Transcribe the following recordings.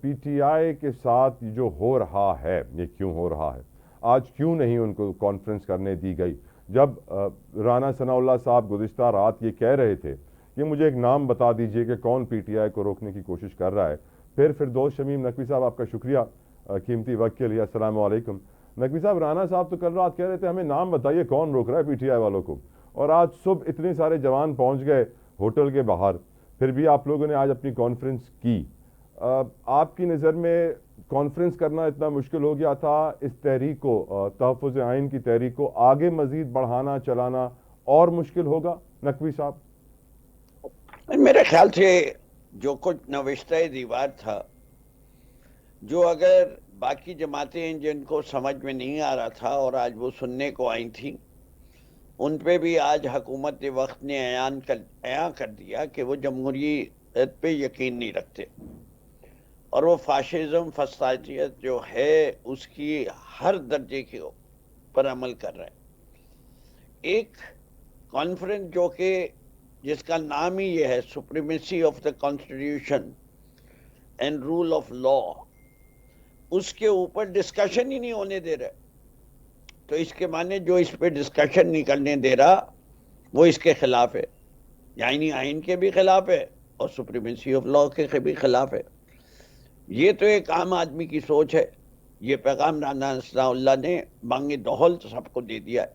P T I کے ساتھ جو ہو رہا ہے یہ کیوں ہو رہا ہے؟ آج کیوں نہیں ان کو کانفرنس کرنے دی گئی؟ جب رانا ثناء اللہ صاحب گزشتہ رات یہ کہہ رہے تھے کہ مجھے ایک نام بتا دیجئے کہ کون پی ٹی آئی کو روکنے کی کوشش کر رہا ہے، پھر فردوس شمیم نقوی صاحب آپ کا شکریہ قیمتی وقت کے لیے، السلام علیکم۔ نقوی صاحب، رانا صاحب تو کل رات کہہ رہے تھے ہمیں نام بتائیے کون روک رہا ہے پی ٹی آئی والوں کو، اور آج صبح اتنے سارے جوان پہنچ گئے ہوٹل کے باہر، پھر بھی آپ لوگوں نے آج اپنی کانفرنس کی۔ آپ کی نظر میں کانفرنس کرنا اتنا مشکل ہو گیا تھا اس تحریک کو، تحفظ آئین کی تحریک کو آگے مزید بڑھانا چلانا اور مشکل ہوگا نقوی صاحب؟ میرے خیال سے جو کچھ نوشتہ دیوار تھا، جو اگر باقی جماعتیں جن کو سمجھ میں نہیں آ رہا تھا اور آج وہ سننے کو آئی تھیں، ان پہ بھی آج حکومت وقت نے عیاں کر دیا کہ وہ جمہوریت پہ یقین نہیں رکھتے، اور وہ فاشزم فسادیت جو ہے اس کی ہر درجے کے پر عمل کر رہے ہیں۔ ایک کانفرنس جو کہ جس کا نام ہی یہ ہے supremacy of the constitution and rule of law, اس کے اوپر ڈسکشن ہی نہیں ہونے دے رہے، تو اس کے معنی جو اس پہ ڈسکشن نہیں کرنے دے رہا وہ اس کے خلاف ہے، یعنی آئین کے بھی خلاف ہے اور سپریمیسی آف لا کے بھی خلاف ہے۔ یہ تو ایک عام آدمی کی سوچ ہے، یہ پیغام رانا ثناء اللہ نے بانگ دہل سب کو دے دیا ہے،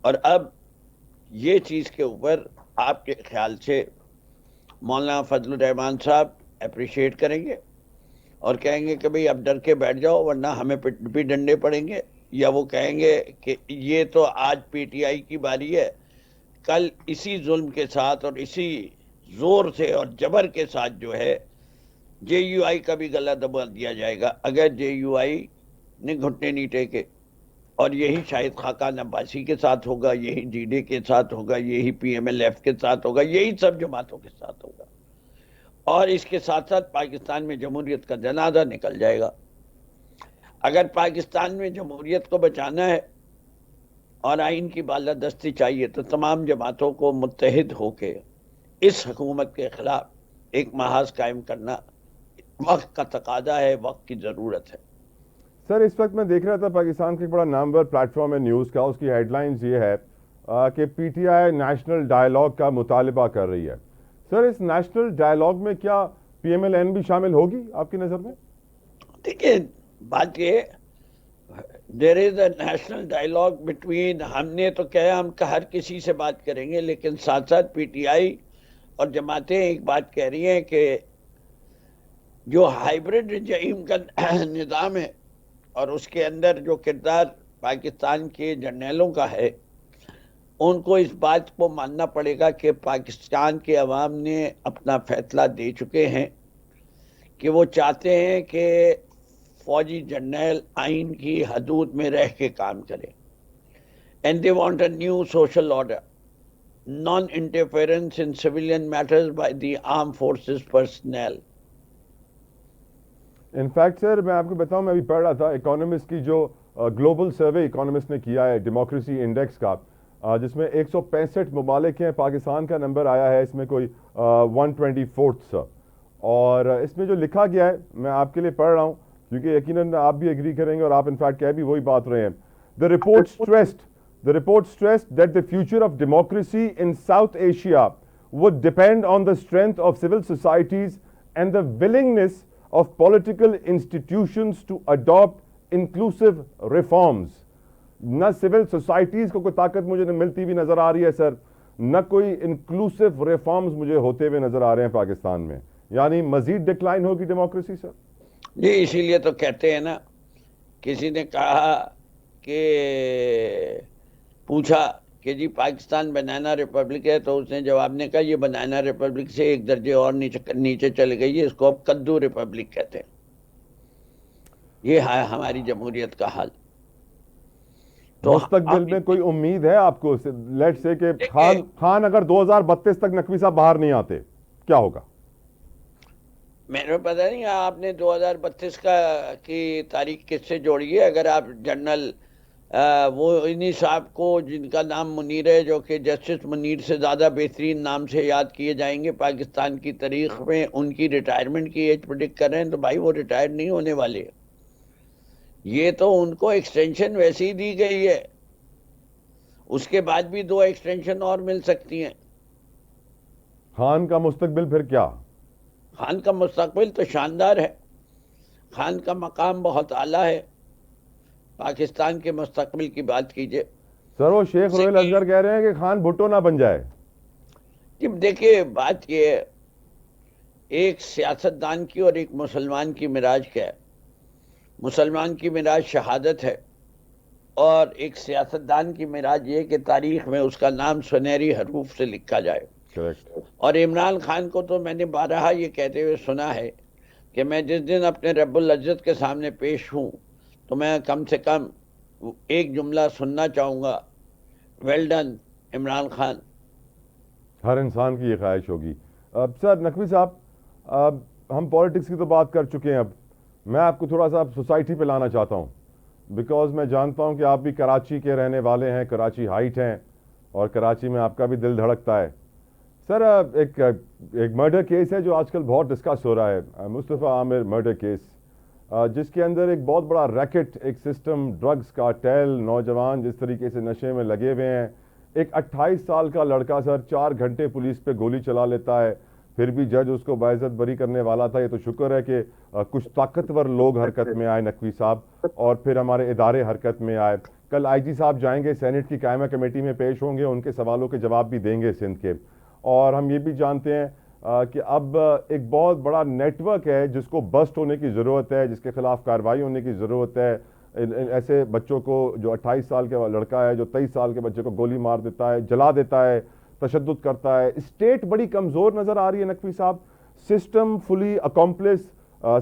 اور اب یہ چیز کے اوپر آپ کے خیال سے مولانا فضل الرحمان صاحب اپریشیٹ کریں گے اور کہیں گے کہ بھئی اب ڈر کے بیٹھ جاؤ ورنہ ہمیں بھی ڈنڈے پڑیں گے، یا وہ کہیں گے کہ یہ تو آج پی ٹی آئی کی باری ہے، کل اسی ظلم کے ساتھ اور اسی زور سے اور جبر کے ساتھ جو ہے جے یو آئی کا بھی گلا دبا دیا جائے گا اگر جے یو آئی نے گھٹنے نہیں ٹیکے، اور یہی شاہد خاقان عباسی کے ساتھ ہوگا، یہی جی ڈے کے ساتھ ہوگا، یہی پی ایم ایل ایف کے ساتھ ہوگا، یہی سب جماعتوں کے ساتھ ہوگا، اور اس کے ساتھ ساتھ پاکستان میں جمہوریت کا جنازہ نکل جائے گا۔ اگر پاکستان میں جمہوریت کو بچانا ہے اور آئین کی بالادستی چاہیے تو تمام جماعتوں کو متحد ہو کے اس حکومت کے خلاف ایک محاذ قائم کرنا وقت کا تقاضا ہے، وقت کی ضرورت ہے۔ سر، اس وقت میں دیکھ رہا تھا پاکستان کا ایک بڑا نامور پلیٹ فارم ہے نیوز کا، اس کی ہیڈ لائنز یہ ہے کہ P T I national dialogue کا مطالبہ کر رہی ہے۔ سر، اس نیشنل ڈائیلاگ میں کیا پی ایم ایل این بھی شامل ہوگی آپ کی نظر میں؟ دیکھیں، بات یہ دیر از اے نیشنل ڈائیلاگ بٹوین، ہم نے تو کہا ہم ہر کسی سے بات کریں گے، لیکن ساتھ ساتھ پی ٹی آئی اور جماعتیں ایک بات کہہ رہی ہیں کہ جو ہائیبرڈ رجعیم کا نظام ہے اور اس کے اندر جو کردار پاکستان کے جرنیلوں کا ہے، ان کو اس بات کو ماننا پڑے گا کہ پاکستان کے عوام نے اپنا فیصلہ دے چکے ہیں کہ وہ چاہتے ہیں کہ فوجی جرنیل آئین کی حدود میں رہ کے کام کریں، and they want a new social order, non interference in civilian matters by the arm forces personnel. In fact sir, میں آپ کو بتاؤں، میں ابھی پڑھ رہا تھا اکانومسٹ کی جو گلوبل سروے اکانومسٹ نے کیا ہے ڈیموکریسی انڈیکس کا، جس میں 165 ممالک ہیں، پاکستان کا نمبر آیا ہے اس میں کوئی 124 اور اس میں جو لکھا گیا ہے میں آپ کے لیے پڑھ رہا ہوں کیونکہ یقیناً آپ بھی ایگری کریں گے اور آپ انفیکٹ کہہ بھی وہی بات رہے ہیں۔ The report stressed that the future of democracy in South Asia would depend on the strength of civil societies and the willingness of political institutions to adopt inclusive reforms۔ نہ سول سوسائٹیز کو کوئی طاقت مجھے ملتی بھی نظر آ رہی ہے سر، نہ کوئی انکلوسیو ریفارمز مجھے ہوتے ہوئے نظر آ رہے ہیں پاکستان میں، یعنی مزید ڈکلائن ہوگی ڈیموکریسی سر۔ جی، اسی لیے تو کہتے ہیں نا، کسی نے کہا کہ پوچھا کہ جی پاکستان بنانا ریپبلک ہے، تو اس نے جواب نے کہا یہ بنانا ریپبلک سے ایک درجے اور نیچے چلے گئی ہے، اس کو اب کدو ریپبلک کہتے ہیں۔ یہ ہے ہماری جمہوریت کا حال۔ تو مستقبل میں کوئی امید ہے آپ کو؟ لیٹ سے کہ خان اگر 2032 تک نقوی صاحب باہر نہیں آتے کیا ہوگا؟ میرے پتہ نہیں آپ نے 2032 کی تاریخ کس سے جوڑی ہے۔ اگر آپ جنرل وہ انہی صاحب کو جن کا نام منیر ہے، جو کہ جسٹس منیر سے زیادہ بہترین نام سے یاد کیے جائیں گے پاکستان کی تاریخ میں، ان کی ریٹائرمنٹ کی ایج پریڈکٹ کر رہے ہیں، تو بھائی وہ ریٹائر نہیں ہونے والے، یہ تو ان کو ایکسٹینشن ویسے ہی دی گئی ہے، اس کے بعد بھی 2 ایکسٹینشن اور مل سکتی ہیں۔ خان کا مستقبل پھر کیا؟ خان کا مستقبل تو شاندار ہے، خان کا مقام بہت اعلیٰ ہے، پاکستان کے مستقبل کی بات کیجئے۔ سر وہ شیخ رویل اصغر کہہ رہے ہیں کہ خان بھٹو نہ بن جائے۔ جب دیکھیے بات یہ ہے، ایک سیاستدان کی اور ایک مسلمان کی معراج کیا ہے؟ مسلمان کی معراج شہادت ہے، اور ایک سیاستدان کی معراج یہ کہ تاریخ میں اس کا نام سنہری حروف سے لکھا جائے۔ کریکٹ۔ اور عمران خان کو تو میں نے بارہا یہ کہتے ہوئے سنا ہے کہ میں جس دن اپنے رب العزت کے سامنے پیش ہوں تو میں کم سے کم ایک جملہ سننا چاہوں گا، ویل ڈن عمران خان۔ ہر انسان کی یہ خواہش ہوگی۔ سر نقوی صاحب، ہم پولیٹکس کی تو بات کر چکے ہیں، اب میں آپ کو تھوڑا سا سوسائٹی پہ لانا چاہتا ہوں، بیکاز میں جانتا ہوں کہ آپ بھی کراچی کے رہنے والے ہیں، کراچی ہائٹ ہیں، اور کراچی میں آپ کا بھی دل دھڑکتا ہے۔ سر ایک مرڈر کیس ہے جو آج کل بہت ڈسکس ہو رہا ہے، مصطفیٰ عامر مرڈر کیس، جس کے اندر ایک بہت بڑا ریکٹ، ایک سسٹم، ڈرگز کا ٹیل، نوجوان جس طریقے سے نشے میں لگے ہوئے ہیں۔ ایک 28 سال کا لڑکا سر 4 گھنٹے پولیس پہ گولی چلا لیتا ہے، پھر بھی جج اس کو باعزت بری کرنے والا تھا۔ یہ تو شکر ہے کہ کچھ طاقتور لوگ حرکت میں آئے نقوی صاحب، اور پھر ہمارے ادارے حرکت میں آئے۔ کل آئی جی صاحب جائیں گے، سینٹ کی قائمہ کمیٹی میں پیش ہوں گے، ان کے سوالوں کے جواب بھی دیں گے سندھ کے۔ اور ہم یہ بھی جانتے ہیں کہ اب ایک بہت بڑا نیٹ ورک ہے جس کو بسٹ ہونے کی ضرورت ہے، جس کے خلاف کارروائی ہونے کی ضرورت ہے۔ ایسے بچوں کو، جو 28 سال کا لڑکا ہے جو 23 سال کے بچے کو گولی مار دیتا ہے، جلا دیتا ہے، تشدد کرتا ہے۔ اسٹیٹ بڑی کمزور نظر آ رہی ہے نقوی صاحب، سسٹم فلی اکمپلس،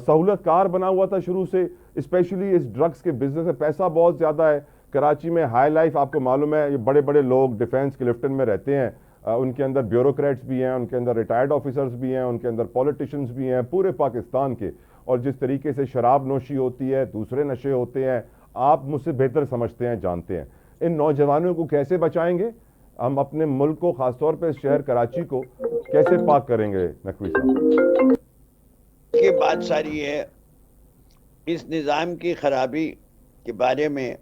سہولت کار بنا ہوا تھا شروع سے، اسپیشلی اس ڈرگز کے بزنس میں پیسہ بہت زیادہ ہے۔ کراچی میں ہائی لائف آپ کو معلوم ہے، یہ بڑے بڑے لوگ ڈیفینس کلفٹن میں رہتے ہیں، ان کے اندر بیوروکریٹس بھی ہیں، ان کے اندر ریٹائرڈ آفیسرز بھی ہیں، ان کے اندر پولیٹیشنز بھی ہیں پورے پاکستان کے، اور جس طریقے سے شراب نوشی ہوتی ہے، دوسرے نشے ہوتے ہیں، آپ مجھ سے بہتر سمجھتے ہیں، جانتے ہیں۔ ان نوجوانوں کو کیسے بچائیں گے ہم؟ اپنے ملک کو، خاص طور پہ شہر کراچی کو کیسے پاک کریں گے نقوی صاحب؟ یہ بات ساری ہے، اس نظام کی خرابی کے بارے میں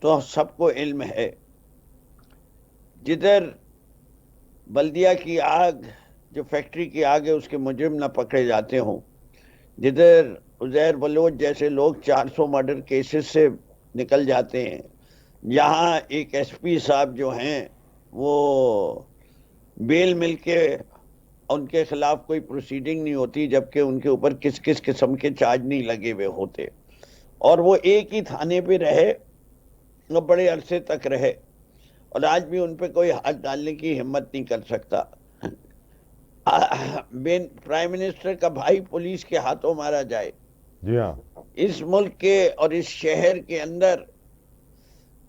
تو سب کو علم ہے۔ جدھر بلدیہ کی آگ، جو فیکٹری کی آگ ہے، اس کے مجرم نہ پکڑے جاتے ہوں، جدھر عزیر بلوچ جیسے لوگ 400 مرڈر کیسز سے نکل جاتے ہیں، یہاں ایک ایس پی صاحب جو ہیں وہ بیل مل کے ان کے خلاف کوئی پروسیڈنگ نہیں ہوتی، جبکہ ان کے اوپر کس کس قسم کے چارج نہیں لگے ہوئے ہوتے، اور وہ ایک ہی تھانے پہ رہے، بڑے عرصے تک رہے، اور آج بھی ان پہ کوئی ہاتھ ڈالنے کی ہمت نہیں کر سکتا۔ پرائم منسٹر کا بھائی پولیس کے ہاتھوں مارا جائے، جی ہاں، اس ملک کے اور اس شہر کے اندر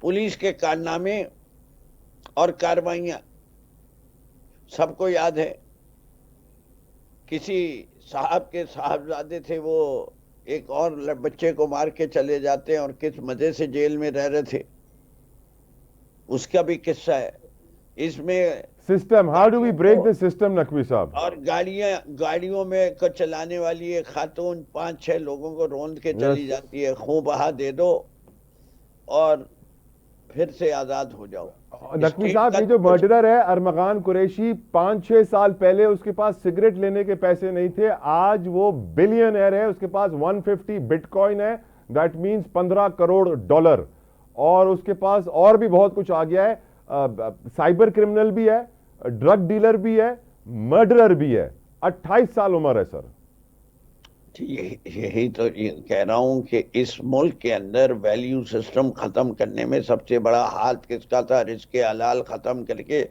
پولیس کے کارنامے اور کارروائیاں سب کو یاد ہے۔ کسی صاحب کے صاحبزادے تھے، وہ ایک اور بچے کو مار کے چلے جاتے ہیں، اور کس مزے سے جیل میں رہ رہے تھے، اس کا بھی قصہ ہے اس میں۔ System, how do we break the system Naqvi sahib? اور گاڑیوں میں کو چلانے والی ایک خاتون 5-6 لوگوں کو روند کے چلی جاتی ہے، خون بہا دے دو اور پھر سے آزاد ہو جاؤ۔ نقوی صاحب، یہ جو مرڈرر ہے ارمغان قریشی، 5-6 سال پہلے اس کے پاس سگریٹ لینے کے پیسے نہیں تھے، آج وہ بلینئر ہے، اس کے پاس 150 بٹ کوائن ہے، دیٹ مینز 15 کروڑ ڈالر، اور اس کے پاس اور بھی بہت کچھ آ گیا ہے، سائبر کرمنل بھی ہے، ڈرگ ڈیلر بھی ہے، مرڈرر بھی ہے، 28 سال عمر ہے سر۔ یہی تو کہہ رہا ہوں کہ اس ملک کے اندر ویلیو سسٹم ختم کرنے میں سب سے بڑا ہاتھ کس کا تھا؟ رزق حلال ختم کر کے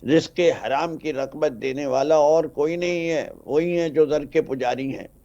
رزق حرام کی رغبت دینے والا اور کوئی نہیں ہے، وہی ہیں جو زر کے پجاری ہیں۔